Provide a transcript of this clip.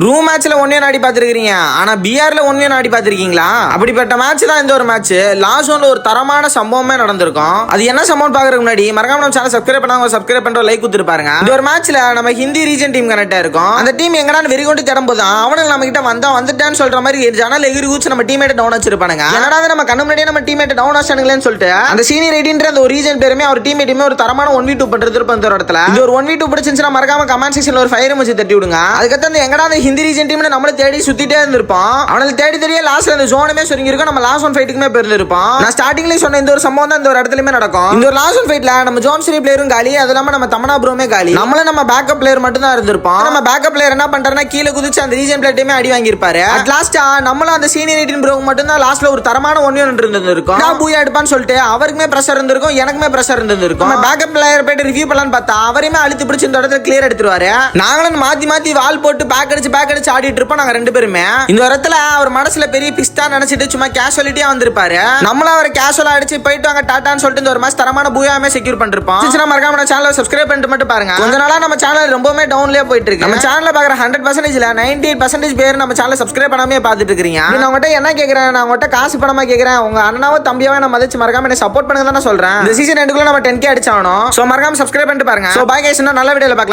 Room மேட்ச்ல ஒன்னே ஆடி பாத்துருக்கீங்க, ஆனா பிஆர்ல ஒன்னே ஆடி பாத்திருக்கீங்களா? அப்படிப்பட்ட மேட்ச் தான் இந்த ஒரு மேட்ச். லாஸ்ட் ஒன்ல ஒரு தரமான சம்பவமே நடந்திருக்கும். அது என்ன சம்பவம் பாக்குறதுக்கு முன்னாடி மறக்காம நம்ம சேனல் சப்ஸ்கிரைப் பண்ணாங்க, சப்ஸ்கிரைப் பண்ற லைக் கொடுத்துருப்பாருங்க. இந்த ஒரு மேட்ச்ல நம்ம ஹிந்தி ரீஜன் டீம் கனெக்டா இருக்கும். அந்த டீம் எங்கடான்னு வெறி கொண்டு தேடும்போது அவனுக்கு நம்ம கிட்ட வந்துட்டான்னு சொல்ற மாதிரி ஜனல் எகிரி ஊச்சு நம்ம டீமேட் டவுன் வச்சிருப்பானுங்க. என்னடா நம்ம கண்ணு முன்னாடியே நம்ம டீமேட் டவுன் வச்சானுங்களேன்னு சொல்லிட்டு அந்த சீனியர் எயிட்டின்ற அந்த ஒரு ரீஜன் பேருமே அவர் டீமேட்டுமே ஒரு தரமான 1v2 பண்றது இருப்ப இந்த இடத்துல. இந்த ஒரு 1v2 பிடிச்சிருந்துச்சுன்னா மறக்காம கமெண்ட் செக்ஷன்ல ஒரு ஃபயர் எமோஜி தட்டி விடுங்க. அதுக்கடுத்து அந்த எங்கடா அந்த ஹிந்தி ரீஜன் டீம் நம்மள தேடி சுத்திட்டே இருந்திருப்போம். அவனுக்கு தேடி தெரிய லாஸ்ட்ல அந்த ஜோனுமே சுருங்கி இருக்கும். நம்ம லாஸ்ட் ஒன் ஃபைட்டுக்குமே போயிருந்திருப்போம். நான் ஸ்டார்டிங்லயே சொன்ன இந்த ஒரு சம்பவம் தான் இந்த ஒரு இடத்துலயுமே நடக்கும். இந்த ஒரு லாஸ்ட் ஒன் ஃபைட்ல நம்ம ஜோன் ஸ்ரீ பிளேயரும் காலி, அது இல்லாம நம்ம தமனா ப்ரோமே காலி. நம்மள நம்ம பேக்கப் பிளேயர் மட்டும் தான் இருந்திருப்போம். நம்ம பேக்கப் பிளேயர் என்ன பண்றாருன்னா கீழே குதிச்சு அந்த ரீஜன் பிளேயர்மே அடி வாங்கியிருப்பாரு. அட் லாஸ்டா நம்மளும் அந்த சீனியர் 18 ப்ரோ மட்டும் தான் லாஸ்ட்ல ஒரு தரமான 1v1 இருந்திருக்கும். நான் பூயா எடுப்பான்னு சொல்லிட்டு அவருக்குமே பிரஷர் இருந்திருக்கும், எனக்குமே பிரஷர் இருந்திருக்கும். நம்ம பேக்கப் பிளேயர் போயிட்டு ரிவ்யூ பண்ணலான்னு பார்த்தா அவரையுமே அழுத்தி பிடிச்சி இந்த இடத்துல கிளியர் எடுத்துருவாரு. நாங்களும் மாத்தி மாத்தி வால் போட்டு பேக் அடிச்சு ஆடிட்டு இருப்போம் நாங்க ரெண்டு பேருமே. இந்த இடத்துல அவர் மனசுல பெரிய பிஸ்தா நினைச்சிட்டு சும்மா கேஷுவலிட்டியா வந்திருப்பாரு. நம்மள அவர் கேஷுவலா அடிச்சு போயிட்டு அங்க டாட்டான்னு சொல்லிட்டு இந்த ஒரு மாதிரி தரமான பூயாமே செக்யூர் பண்ணிருப்போம். மறக்காம நம்ம சேனலை சப்ஸ்கிரைப் பண்ணிட்டு மட்டும் பாருங்க. கொஞ்ச நாளா நம்ம சேனல் ரொம்பவே டவுன்லயே போயிட்டு இருக்கு. நம்ம சேனல்ல பாக்குற 100%ல 98% பேர் நம்ம சேனலை சப்ஸ்கிரைப் பண்ணாமே பாத்துட்டு இருக்கீங்க. நான் உங்ககிட்ட என்ன கேக்குறேன், நான் உங்ககிட்ட காசு பணமா கேக்குறேன், உங்க அண்ணாவோ தம்பியாவோ நான் மதிச்சு மறக்காம என்ன சப்போர்ட் பண்ணுங்க தான் சொல்றேன். இந்த சீசன் 2 நம்ம 10K அடிச்சாகணும். சோ மறக்காம சப்ஸ்கிரைப் பண்ணிட்டு பாருங்க. சோ பாய் கைஸ், நல்ல வீடியோல பார்க்கலாம்.